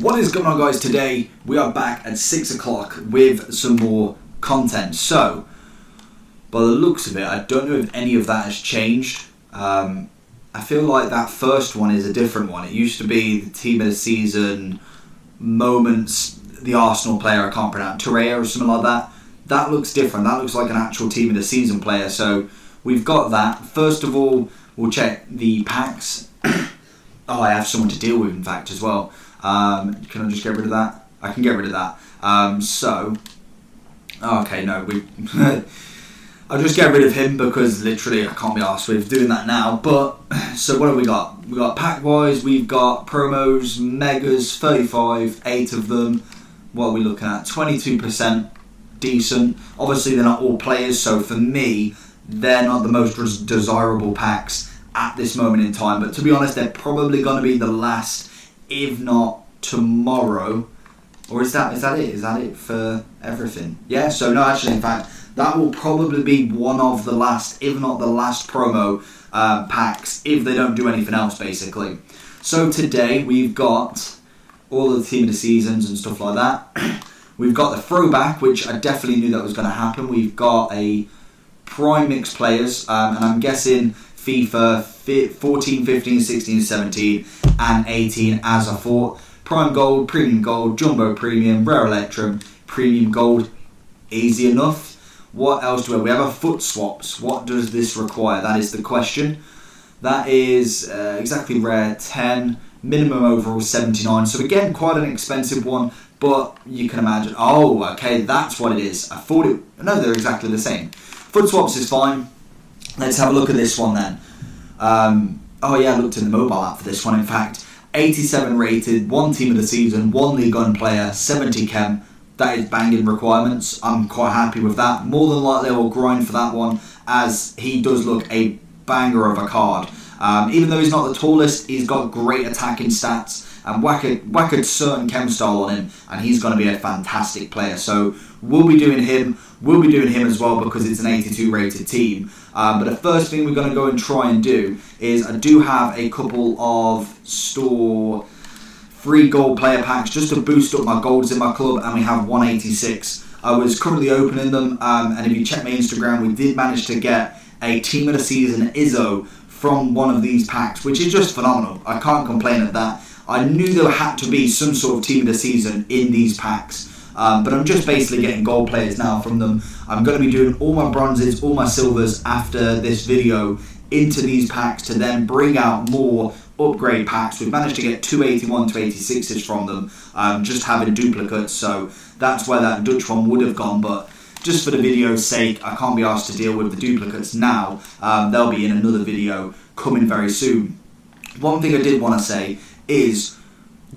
What is going on, guys? Today we are back at 6 o'clock with some more content. So, by the looks of it, I don't know if any of that has changed. I feel like that first one is a different one. It used to be the team of the season moments, the Arsenal player, I can't pronounce, Torreira or something like that. That looks different. That looks like an actual team of the season player. So we've got that. First of all, we'll check the packs. Oh, I have someone to deal with, in fact, as well. Can I just get rid of that? I can get rid of that. Okay, no, I'll just get rid of him because literally I can't be arsed with doing that now. But, so what have we got? We've got pack-wise, we've got promos, megas, 35, 8 of them. What are we looking at? 22%, decent. Obviously, they're not all players, so for me, they're not the most desirable packs at this moment in time. But to be honest, they're probably going to be the last, if not tomorrow. Or is that it? Is that it for everything? Yeah, so no, actually, in fact, that will probably be one of the last, if not the last promo packs, if they don't do anything else, basically. So today, we've got all of the team of the seasons and stuff like that. We've got the throwback, which I definitely knew that was going to happen. We've got a prime mix players, and I'm guessing FIFA 14, 15, 16, 17, and 18, as I thought. Prime Gold, Premium Gold, Jumbo Premium, Rare Electrum, Premium Gold. Easy enough. What else do we have? We have a foot swaps. What does this require? That is the question. That is exactly rare 10, minimum overall 79. So again, quite an expensive one, but you can imagine. Oh, okay, that's what it is. I thought it. No, they're exactly the same. Foot swaps is fine. Let's have a look at this one then. Oh yeah, I looked in the mobile app for this one. In fact, 87 rated, 1 team of the season, 1 league on player, 70 chem. That is banging requirements. I'm quite happy with that. More than likely I will grind for that one, as he does look a banger of a card. Even though he's not the tallest, he's got great attacking stats and whacked certain chem style on him, and he's going to be a fantastic player. So we'll be doing him as well because it's an 82 rated team. But the first thing we're going to go and try and do is I do have a couple of store free gold player packs just to boost up my golds in my club, and we have 186. I was currently opening them, and if you check my Instagram, we did manage to get a team of the season Izzo from one of these packs, which is just phenomenal. I can't complain at that. I knew there had to be some sort of team of the season in these packs, but I'm just basically getting gold players now from them. I'm going to be doing all my bronzes, all my silvers after this video into these packs to then bring out more upgrade packs. We've managed to get 281 to 86s from them, just having duplicates, so that's where that Dutch one would have gone, but just for the video's sake, I can't be asked to deal with the duplicates now. They'll be in another video coming very soon. One thing I did want to say is,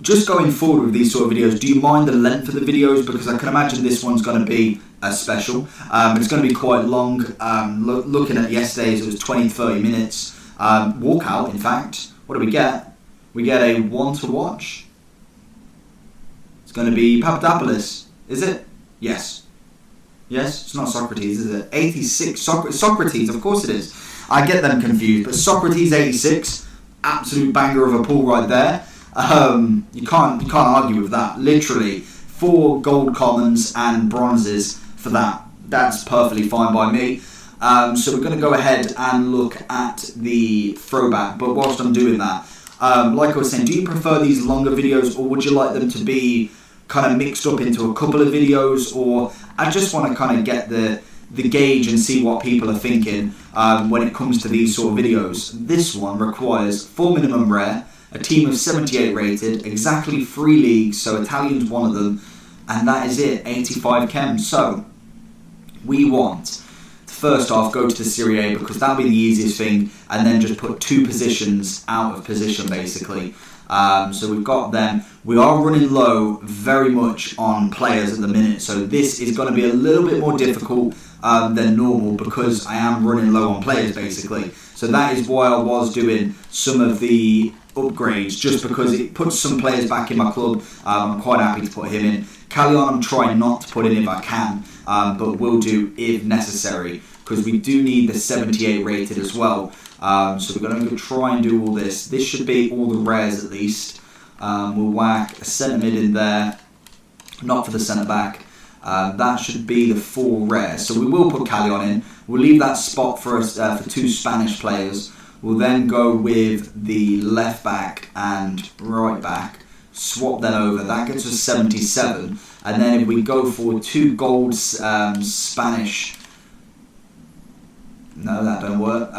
just going forward with these sort of videos, do you mind the length of the videos? Because I can imagine this one's going to be a special. It's going to be quite long. Looking at yesterday's, it was 20-30 minutes. Walkout, in fact. What do we get? We get a one to watch. It's going to be Papadopoulos. Is it? Yes. Yes? It's not Socrates, is it? 86. Socrates, of course it is. I get them confused. But Socrates 86, absolute banger of a pull right there. You can't argue with that. Literally 4 gold commons and bronzes for that. That's perfectly fine by me. So we're going to go ahead and look at the throwback. But whilst I'm doing that, like I was saying, do you prefer these longer videos, or would you like them to be kind of mixed up into a couple of videos? Or I just want to kind of get the gauge and see what people are thinking when it comes to these sort of videos. This one requires 4 minimum rare, a team of 78 rated, exactly 3 leagues, so Italian's one of them, and that is it, 85 chem. So we want to first off go to the Serie A, because that'll be the easiest thing, and then just put 2 positions out of position basically. So we've got them. We are running low very much on players at the minute, so this is going to be a little bit more difficult than normal, because I am running low on players basically. So that is why I was doing some of the upgrades, just because it puts some players back in my club. I'm quite happy to put him in. Callion I'm trying not to put in if I can, but will do if necessary, because we do need the 78 rated as well. So we're going to try and do all this. This should be all the rares at least. We'll whack a centre mid in there, not for the centre back. That should be the 4 rares. So we will put Callion in. We'll leave that spot for us for 2 Spanish players. We'll then go with the left back and right back. Swap them over. That gets us 77. And then if we go for 2 gold Spanish... No, that don't work.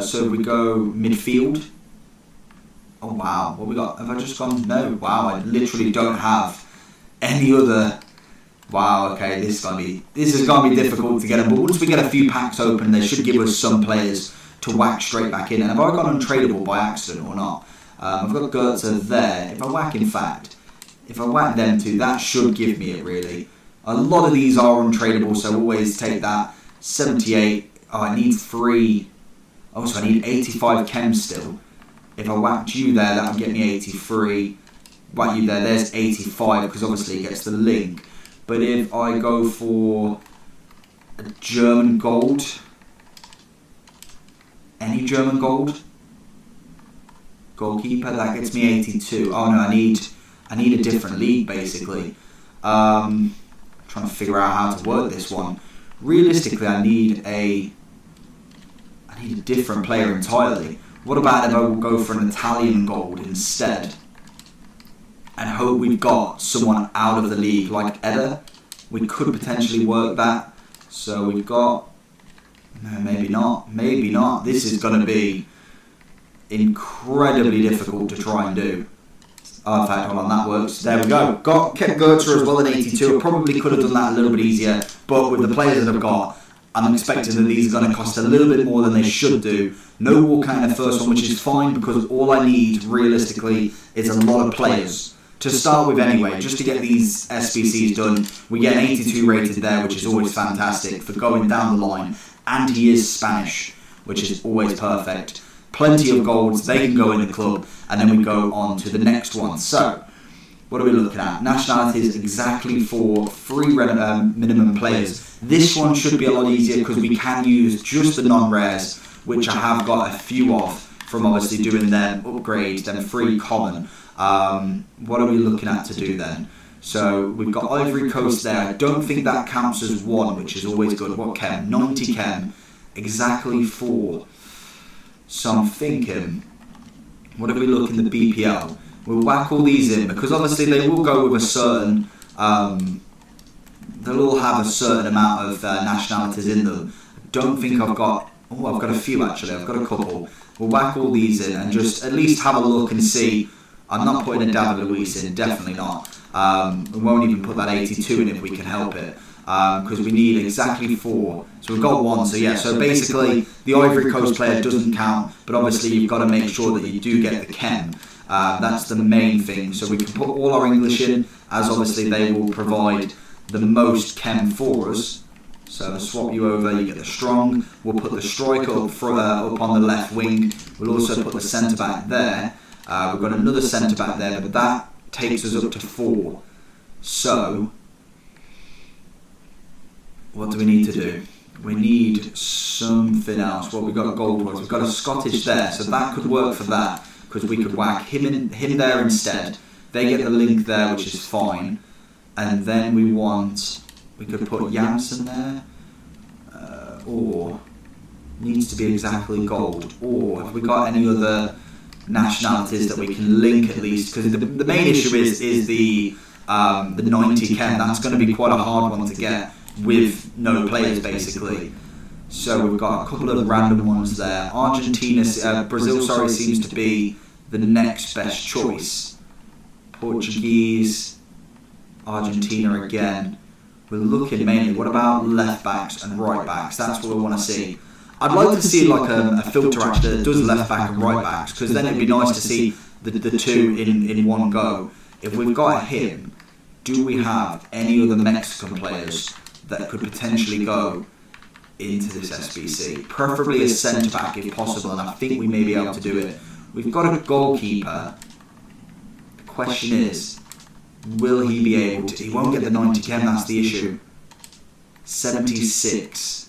So if we go midfield... Oh wow, what we got? Have I just gone? No, wow, I literally don't have any other... Wow, okay, this is gonna be difficult to get them. But once we get a few packs open, they should give us some players to whack straight back in. And have I gone untradeable by accident or not? I've got Goetze there. If I whack, in fact, if I whack them 2, that should give me it, really. A lot of these are untradeable, so always take that. 78. Oh, I need 3. Oh, so I need 85 chem still. If I whacked you there, that would get me 83. Whack you there, there's 85, because obviously it gets the link. But if I go for a German gold, any German gold, goalkeeper, that gets me 82. Oh no, I need a different league basically. Trying to figure out how to work this one. Realistically, I need a different player entirely. What about if I will go for an Italian gold instead? And hope we've got someone out of the league like Eder. We could potentially work that. So we've got... No, maybe not. Maybe not. This is going to be incredibly difficult to try and do. Oh, in fact, hold on, that works. There we go. Kept Goetze as well in 82. I probably could have done that a little bit easier. But with the players that I've got, I'm expecting that these are going to cost a little bit more than they should do. No Walkout in the first one, which is fine because all I need, realistically, is a lot of players. To start with anyway, just to get these SBCs done, we get an 82 rated there, which is always fantastic for going down the line. And he is Spanish, which is always perfect. Plenty of golds, they can go in the club, and then we go on to the next one. So, what are we looking at? Nationalities exactly for 3 minimum players. This one should be a lot easier because we can use just the non-rares, which I have got a few of from obviously doing them upgrades, them 3 common. What are we looking at to do then? So we've got Ivory Coast there. I don't think that counts as 1, which is always good. What chem? 90 chem. Exactly 4. So I'm thinking, what if we look in the BPL? We'll whack all these in because obviously they will go with a certain... they'll all have a certain amount of nationalities in them. I don't think I've got... Oh, I've got a few actually. I've got a couple. We'll whack all these in and just at least have a look and see... I'm not putting a David Luiz in, definitely not. We won't even put that 82 in if we can help it. Because we need exactly 4. So we've got 1, so yeah. So basically, the Ivory Coast player doesn't count, but obviously you've got to make sure that you do get the chem. That's the main thing. So we can put all our English in, as obviously they will provide the most chem for us. So we'll swap you over, you get the strong. We'll put the striker up on the left wing. We'll also put the centre-back there. We've got another centre-back there, but that takes us up to 4. So, what do we need to do? We need something else. Well, we've got gold ones. We've got a Scottish there, so that could work for that, because we could whack him there instead. They get the link there, which is fine. And then we could put Janssen there, or needs to be exactly gold. Or have we got any other nationalities that we can link at least? Because the main issue is the 90 chem. That's going to be quite a hard one to get with no players basically. So we've got a couple of random ones there. Brazil seems to be the next best choice. Portuguese, Argentina again. We're looking mainly, what about left backs and right backs? That's what we want to see. I'd like to see like a filter actually that does left back and right backs, because then it'd be nice to see the 2 in one go. If we've got him, do we have any other Mexican players that could potentially go into this SBC? Preferably a centre back if possible, and I think we may be able to do it. We've got a goalkeeper. The question is, will he be able to? He won't get the 90 chem, that's the issue. 76.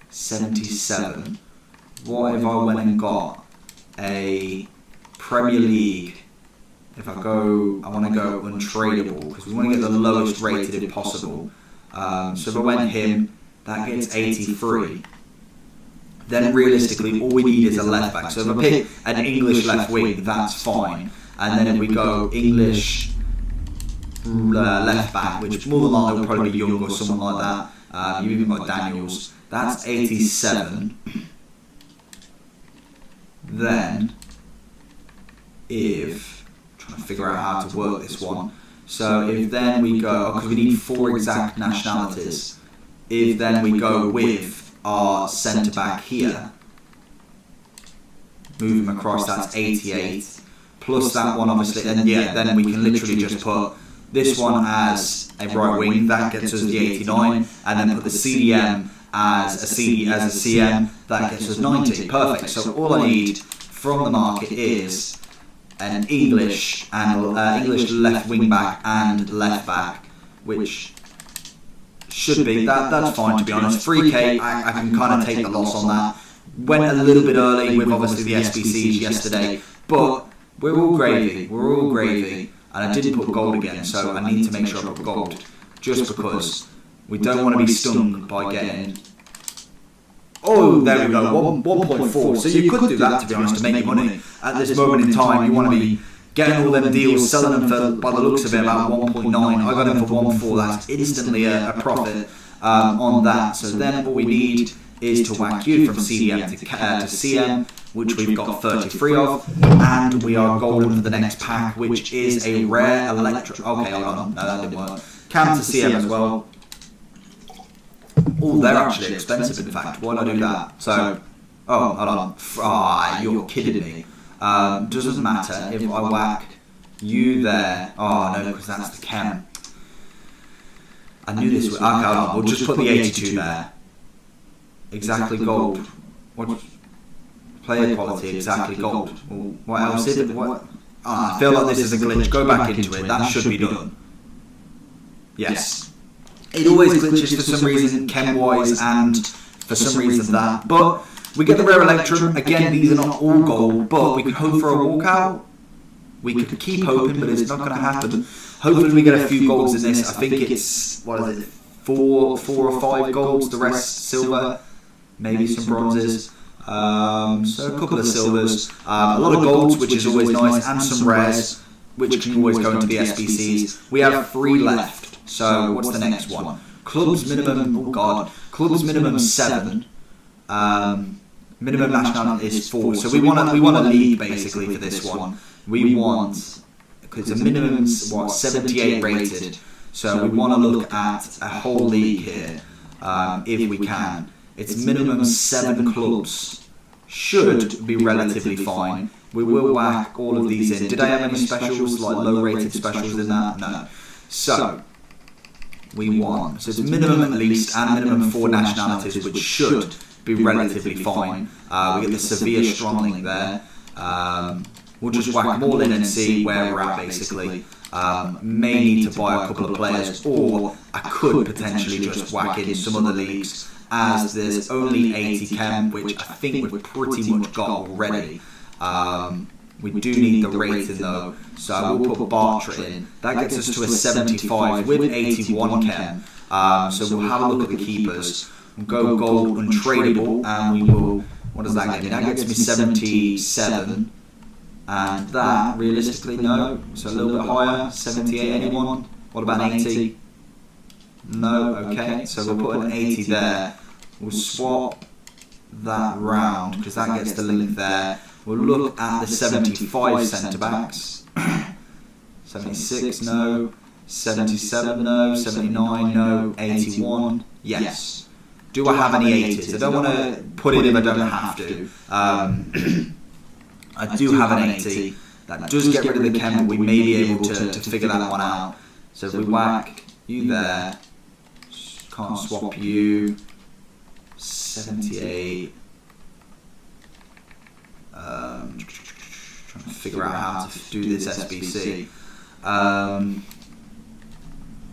77. What if I went and got a Premier League, if I want to go untradeable because we want to get the lowest rated if possible. So if I went him, that gets 83. Then realistically, all we need is a left back. So if I pick an English left wing, that's fine. And then if we go English left back, which more than likely will probably be Young or someone like that. You even got Daniels. That's 87. Then, if trying to figure out how to work this one. So if then we go, because we need 4 exact nationalities. If then we go with our centre back here, move him across, that's 88. Plus that one obviously, and yeah, then we can literally just put this one as a right wing, that gets us the 89, and then put the CDM as a CM, that gets us 90. Perfect. So all I need from the market is an English left wing back and left back, which should be that's fine to be honest. 3k, I can kind of take the loss on that. Went a little bit early with obviously the SBCs yesterday, but we're all gravy. And I didn't put gold again, so I need to make sure I put gold. Just because we don't want to be stung by getting... Oh, there we go, 1.4. So you could do that, to be honest, to make money. At this moment in time, you want to be getting all them deals, selling them for, by the looks of it, about 1.9. I got them for 1.4. That's instantly a profit on that. So then what we need is to whack you from CDM to CM, which we've got 33 of, and we are golden for the next pack, which is a rare electro. Okay, hold on, no, that didn't work. Cam to CM as well. Oh, they're actually expensive, in fact. Why did I do that? So, oh, hold on. You're kidding me. Doesn't matter if I whack you there. Oh no, because that's the Cam. I knew this would. Okay, hold on. We'll just put the 82 there. Exactly gold. What? Player quality, exactly gold. Well, what else is it? What? I feel like this is a glitch. Go back into it. That should be done. Yes. It always glitches for some reason, chem-wise, and for some reason that. But we get the rare Electrum. Again, these are not all gold, but we could hope for a walkout. We could keep hoping, but it's not going to happen. Hopefully we get a few golds in this. I think it's, what is it, 4 or 5 golds, the rest silver, maybe some bronzes. So a couple of silvers, a lot of golds, which is always nice, and some rares, which can always go into the SBCs. We have 3 left. So what's the next one? Clubs minimum. Oh god, clubs minimum 7. Minimum nationality is 4. So we want a league basically for this one. We want, because the minimum's what, 78 rated. So we want to look at a whole league here, if we can. It's minimum 7 clubs. Should be relatively fine. We will whack all of these in. Did I have any specials, like low rated specials in that? No. So we want, so it's minimum at least and minimum 4 nationalities, which should be relatively fine. We get the severe strong link there. We'll just whack them all in and see where we're at basically. May need to buy a couple of players, or I could potentially just whack in some other leagues, as there's only 80 chem, which I think we've pretty much got already. We do need the rating though, so I will put Bartra in. That gets us to a 75 with 81 chem. So we'll have a look at the keepers. We'll go gold untradeable, and we will, what does that get me? That gets me 77. And that, realistically, no. So a little bit higher, 78, anyone? What about 80? No, okay. So we'll put an 80 there. We'll swap that round, because that gets the link there. We'll look at the 75 centre-backs. 76, no. 77, no. 79, no. 81, yes. Do I have any 80s? I don't want to put it if I don't have to. I do have an 80. That does get rid of the chem, but we may be able to figure that one out. So if we whack you there, can't swap you. 78. Trying to figure out how to do this SBC.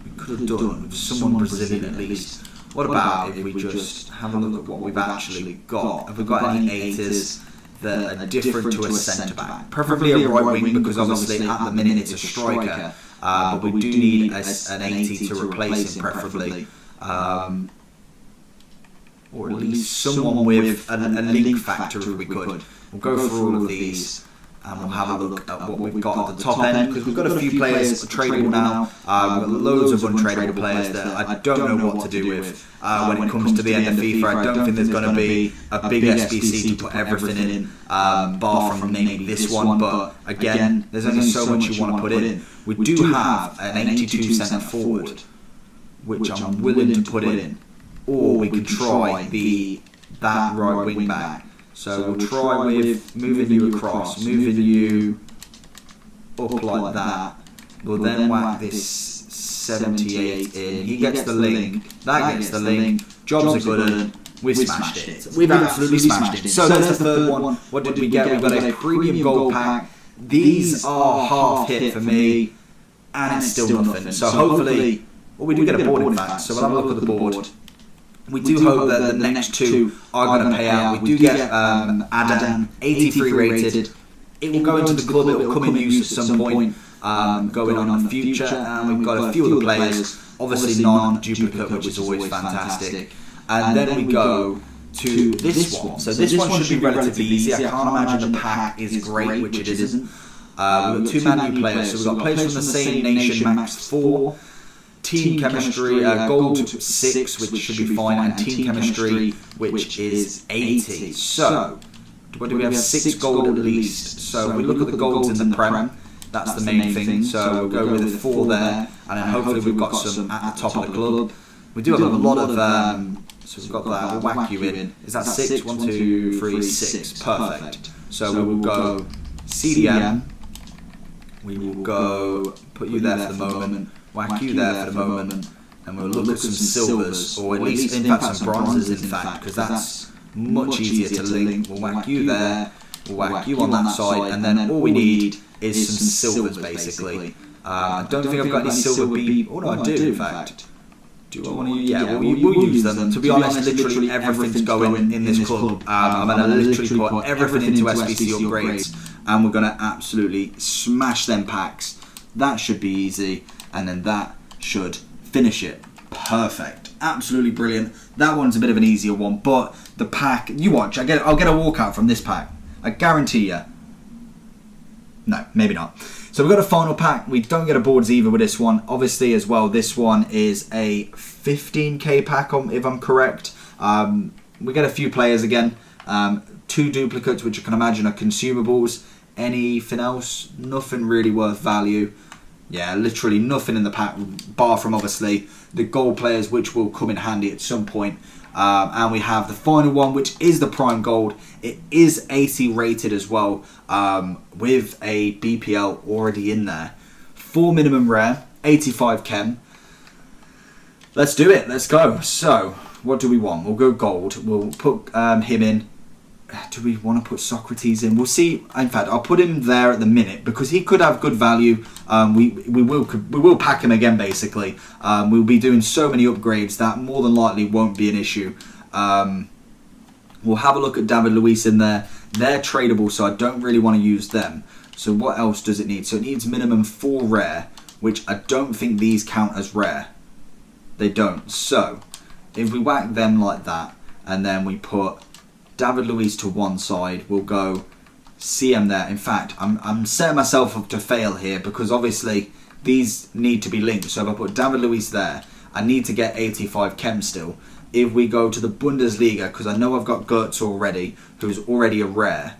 We could have done with someone Brazilian at least. What about if we just have a look at what we've actually got? Have we got any 80s? that are different to a centre-back. Preferably a right wing, because obviously at the minute it's a striker, but we do need an 80 to replace him, preferably. Or at least someone with a link factor if we could. We'll go through all of these and we'll have a look at what we've got at the top end, because we've got a few players tradable now. We've got loads of untradeable players that I don't know what to do with when it comes to the end of FIFA. I don't think there's going to be a big SBC to put everything in, bar from maybe this one, but again, there's only so much you want to put in. We do have an 82 centre forward, which I'm willing to put in, or we can try that right wing back. So we'll try with moving you across, moving you up like that. We'll then whack this 78 in. He gets the link, that gets the link, jobs are good, and we've smashed it. We've absolutely smashed it. So that's the third one. What did we get? We got a premium gold pack. These are half hit for me, and it's still nothing. So hopefully, well, we do get a board in fact, so we'll have a look at the board. We do hope that the next two are going to pay out. We do get Adam, 83 rated. It will go into the club, it will come in use at some point, going on in the future. And we've got a few other players, obviously non-duplicate, which is always fantastic. And then we go to this one. So this one should be relatively easy. I can't imagine the pack is great, which it isn't. We've got two Man U players, so we've got players from the same nation, max 4. Team chemistry, gold 6, which should be fine, and team chemistry, which is 80. So, what do we have? 6 gold at least. So, we look at the golds in the Prem, that's the main thing. So, we'll go with 4 there, and then hopefully we've got some at the top of the club. We do have a lot of, so we've got that, we'll whack you in. Is that 6? 1, 2, 3, 6. Perfect. So, we will go CDM, we will go, put you there for the moment. Whack you there for the moment, and we'll look at some silvers, or at least in fact some bronzes in fact, because that's much easier to link. We'll whack you there, we'll whack you on that side, and then all we need is some silvers basically. I don't think I've got any silver B, oh no I do in fact. Do I want to use, yeah, we'll use them. To be honest, literally everything's going in this club. I'm going to literally put everything into SBC upgrades, and we're going to absolutely smash them packs. That should be easy. And then that should finish it. Perfect. Absolutely brilliant. That one's a bit of an easier one, but the pack, you watch, I'll get a walkout from this pack. I guarantee you. No, maybe not. So we've got a final pack. We don't get a boards either with this one. Obviously as well, this one is a 15k pack, if I'm correct. We get a few players again. 2 duplicates, which I can imagine are consumables. Anything else? Nothing really worth value. Yeah, literally nothing in the pack, bar from obviously the gold players, which will come in handy at some point. And we have the final one, which is the prime gold. It is 80 rated as well, with a BPL already in there. 4 minimum rare, 85 chem. Let's do it, let's go. So, what do we want? We'll go gold. We'll put him in. Do we want to put Socrates in? We'll see. In fact, I'll put him there at the minute because he could have good value. We will pack him again. Basically, we'll be doing so many upgrades that more than likely won't be an issue. We'll have a look at David Luiz in there. They're tradable, so I don't really want to use them. So what else does it need? So it needs minimum 4 rare, which I don't think these count as rare. They don't. So if we whack them like that, and then we put David Luiz to one side, we'll go CM there. In fact, I'm setting myself up to fail here because obviously these need to be linked. So if I put David Luiz there, I need to get 85 chem still. If we go to the Bundesliga, because I know I've got Gertz already, who's already a rare.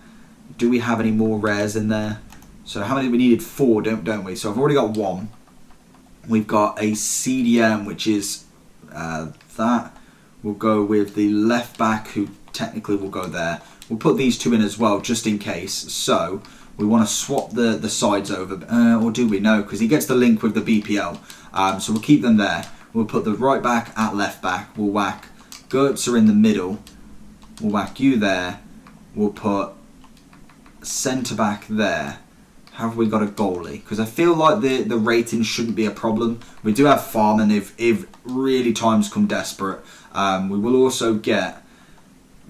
Do we have any more rares in there? So how many? We needed 4, don't we? So I've already got 1. We've got a CDM, which is that. We'll go with the left back, who technically will go there. We'll put these 2 in as well, just in case. So we want to swap the sides over, or do we? No, because he gets the link with the BPL. So we'll keep them there. We'll put the right back at left back. We'll whack Gertzer in the middle. We'll whack you there. We'll put centre back there. Have we got a goalie? Because I feel like the rating shouldn't be a problem. We do have Farman if really times come desperate. We will also get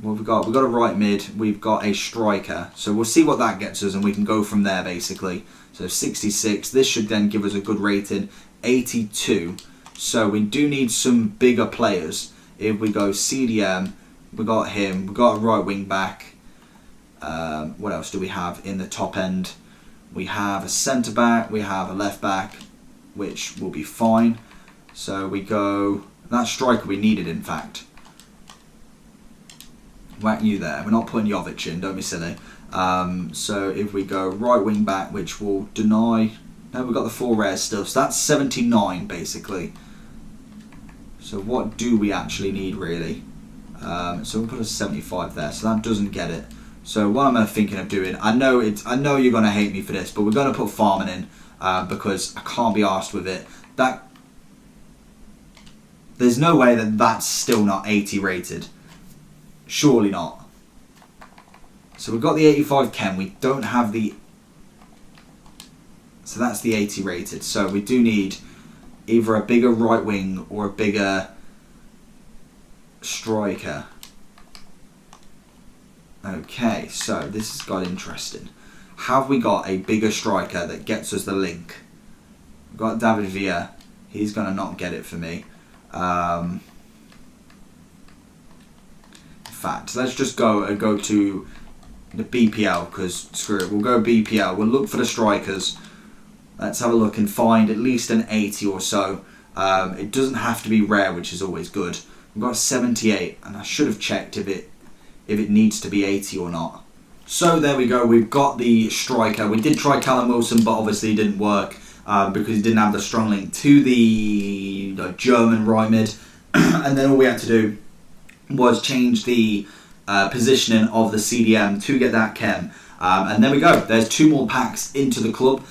Well, we've got a right mid, we've got a striker, so we'll see what that gets us and we can go from there basically. So 66, this should then give us a good rating, 82, so we do need some bigger players. If we go CDM, we got him, we got a right wing back, what else do we have in the top end? We have a centre back, we have a left back, which will be fine. So we go, that striker we needed in fact. Whack you there. We're not putting Jovic in, don't be silly. So if we go right wing back, which will deny... No, we've got the 4 rares still. So that's 79 basically. So what do we actually need really? So we'll put a 75 there. So that doesn't get it. So what am I thinking of doing? I know you're going to hate me for this, but we're going to put farming in because I can't be arsed with it. There's no way that that's still not 80 rated. Surely not. So we've got the 85 Ken. We don't have the... So that's the 80 rated. So we do need either a bigger right wing or a bigger striker. Okay, so this has got interesting. Have we got a bigger striker that gets us the link? We've got David Villa. He's going to not get it for me. In fact, let's just go to the BPL because screw it. We'll go BPL. We'll look for the strikers. Let's have a look and find at least an 80 or so. It doesn't have to be rare, which is always good. We've got 78, and I should have checked if it needs to be 80 or not. So there we go. We've got the striker. We did try Callum Wilson, but obviously it didn't work because he didn't have the strong link to the German right mid. And then all we had to do was change the positioning of the CDM to get that chem. And there we go. There's 2 more packs into the club.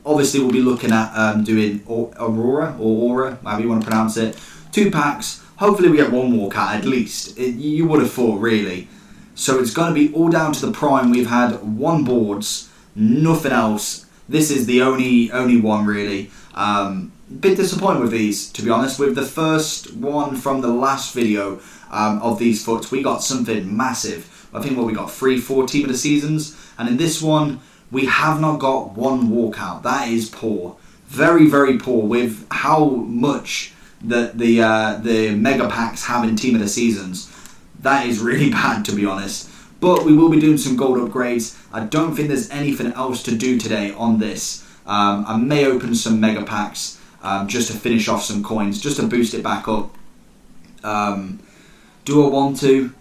Obviously, we'll be looking at doing Aura, however you want to pronounce it. 2 packs. Hopefully, we get 1 walkout at least. You would have thought, really. So it's going to be all down to the prime. We've had 1 boards, nothing else. This is the only one, really. Bit disappointed with these, to be honest. With the first one from the last video of these foots, we got something massive. I think we got 3-4 team of the seasons, and in this one we have not got 1 walkout. That is poor, very very poor with how much the mega packs have in team of the seasons. That is really bad, to be honest. But we will be doing some gold upgrades. I don't think there's anything else to do today on this. I may open some mega packs just to finish off some coins, just to boost it back up. Do I want to?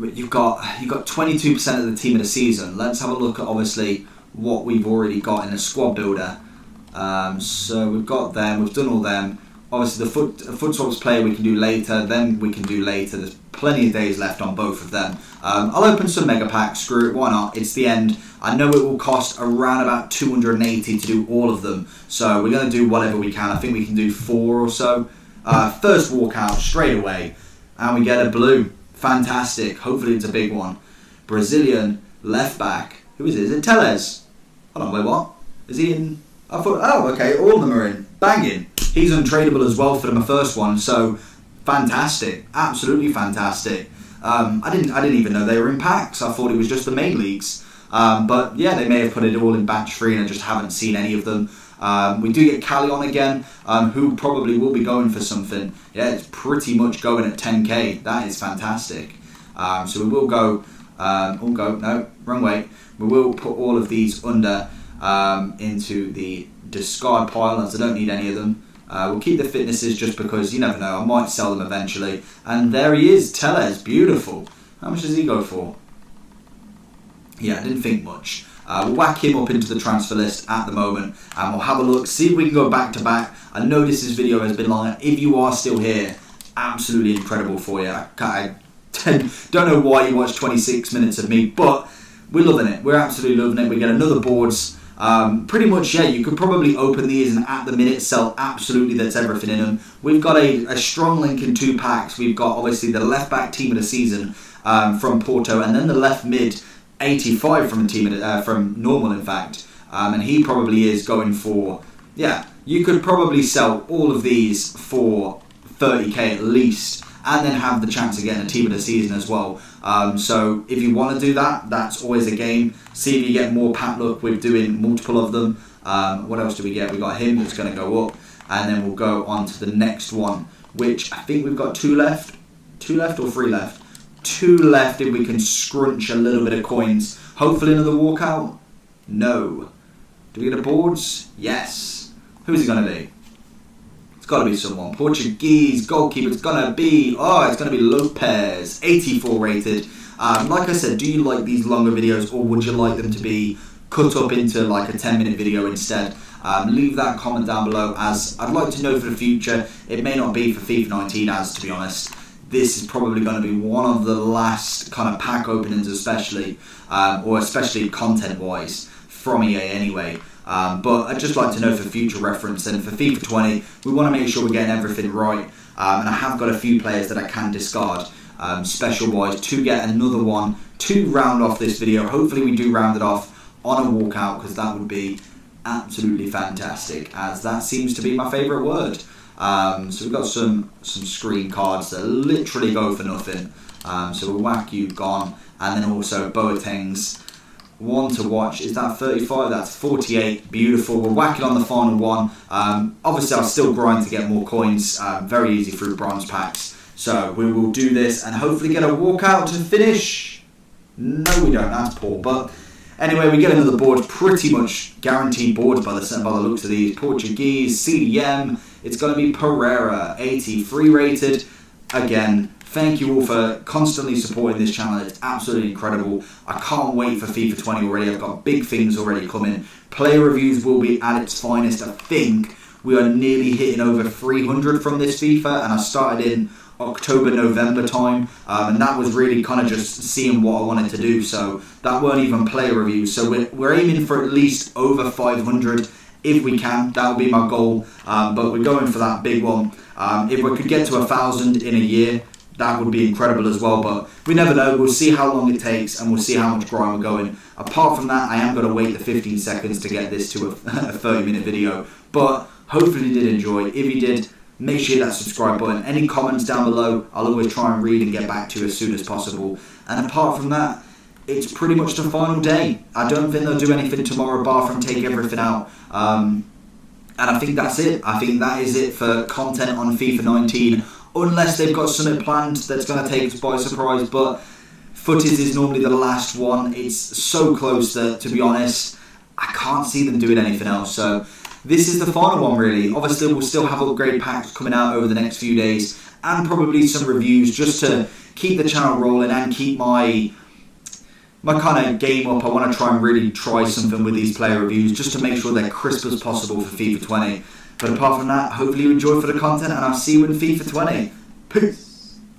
You've got 22% of the team of the season. Let's have a look at obviously what we've already got in a squad builder. So we've got them. We've done all them. Obviously the foot swaps player we can do later. Then we can do later. There's plenty of days left on both of them. I'll open some mega packs. Screw it. Why not? It's the end. I know it will cost around about 280 to do all of them. So we're going to do whatever we can. I think we can do 4 or so. First walkout straight away. And we get a blue. Fantastic. Hopefully it's a big one. Brazilian left back. Who is it? Is it Tellez? Hold on, wait, what? Is he in? I thought, oh, okay, all of them are in. Banging. He's untradeable as well for my first one, so fantastic. Absolutely fantastic. I didn't even know they were in packs. I thought it was just the main leagues. But yeah, they may have put it all in batch 3 and I just haven't seen any of them. We do get Cali on again, who probably will be going for something. Yeah, it's pretty much going at 10k. That is fantastic. So we will go, no, wrong way. We will put all of these under into the discard pile as I don't need any of them. We'll keep the fitnesses just because you never know, I might sell them eventually. And there he is, Tellez, beautiful. How much does he go for? Yeah, I didn't think much. We'll whack him up into the transfer list at the moment and we'll have a look, see if we can go back to back. I know this video has been long. If you are still here, absolutely incredible for you. I don't know why you watched 26 minutes of me, but we're loving it. We're absolutely loving it. We get another boards. Pretty much, yeah, you could probably open these and at the minute sell absolutely that's everything in them. We've got a strong link in 2 packs. We've got obviously the left back team of the season from Porto and then the left mid 85 from a team from normal in fact, and he probably is going for, yeah, you could probably sell all of these for 30k at least, and then have the chance of getting a team of the season as well. So if you want to do that, that's always a game. See if you get more pack luck with doing multiple of them. What else do we get? We got him that's going to go up, and then we'll go on to the next one, which I think we've got 2 left. 2 left or 3 left? 2 left if we can scrunch a little bit of coins. Hopefully another walkout. No. Do we get a boards? Yes. Who's it going to be? It's got to be someone. Portuguese goalkeeper. It's going to be... Oh, it's going to be Lopez. 84 rated. Like I said, do you like these longer videos, or would you like them to be cut up into like a 10-minute video instead? Leave that comment down below, as I'd like to know for the future. It may not be for FIFA 19, as to be honest, this is probably going to be one of the last kind of pack openings, especially, or especially content-wise, from EA anyway. But I'd just like to know for future reference, and for FIFA 20, we want to make sure we're getting everything right. And I have got a few players that I can discard, special-wise, to get another one to round off this video. Hopefully we do round it off on a walkout, because that would be absolutely fantastic, as that seems to be my favourite word. So we've got some screen cards that literally go for nothing. So we'll whack you, gone, and then also Boateng's one to watch. Is that 35? That's 48. Beautiful. We're whacking on the final one. Obviously I'll still grind to get more coins. Very easy through bronze packs. So we will do this and hopefully get a walkout to finish. No, we don't. That's poor. But anyway, we get another board. Pretty much guaranteed boards by the looks of these. Portuguese, CDM. It's going to be Pereira, 83 rated. Again, thank you all for constantly supporting this channel. It's absolutely incredible. I can't wait for FIFA 20 already. I've got big things already coming. Player reviews will be at its finest. I think we are nearly hitting over 300 from this FIFA, and I started in October, November time, and that was really kind of just seeing what I wanted to do. So that weren't even player reviews. So we're aiming for at least over 500 if we can. That would be my goal, but we're going for that big one. If we could get to 1,000 in a year, that would be incredible as well, but we never know. We'll see how long it takes, and we'll see how much grind we're going. Apart from that, I am going to wait the 15 seconds to get this to a 30-minute video, but hopefully you did enjoy. If you did, make sure you hit that subscribe button. Any comments down below, I'll always try and read and get back to you as soon as possible. And apart from that, it's pretty much the final day. I don't think they'll do anything tomorrow bar from take everything out. And I think that's it. I think that is it for content on FIFA 19. Unless they've got something planned that's going to take us by surprise. But footage is normally the last one. It's so close that, to be honest, I can't see them doing anything else. So this is the final one, really. Obviously, we'll still have upgrade packs coming out over the next few days, and probably some reviews just to keep the channel rolling and keep my kind of game up. I want to try and really try something with these player reviews just to make sure they're crisp as possible for FIFA 20. But apart from that, hopefully you enjoy for the content, and I'll see you in FIFA 20. Peace.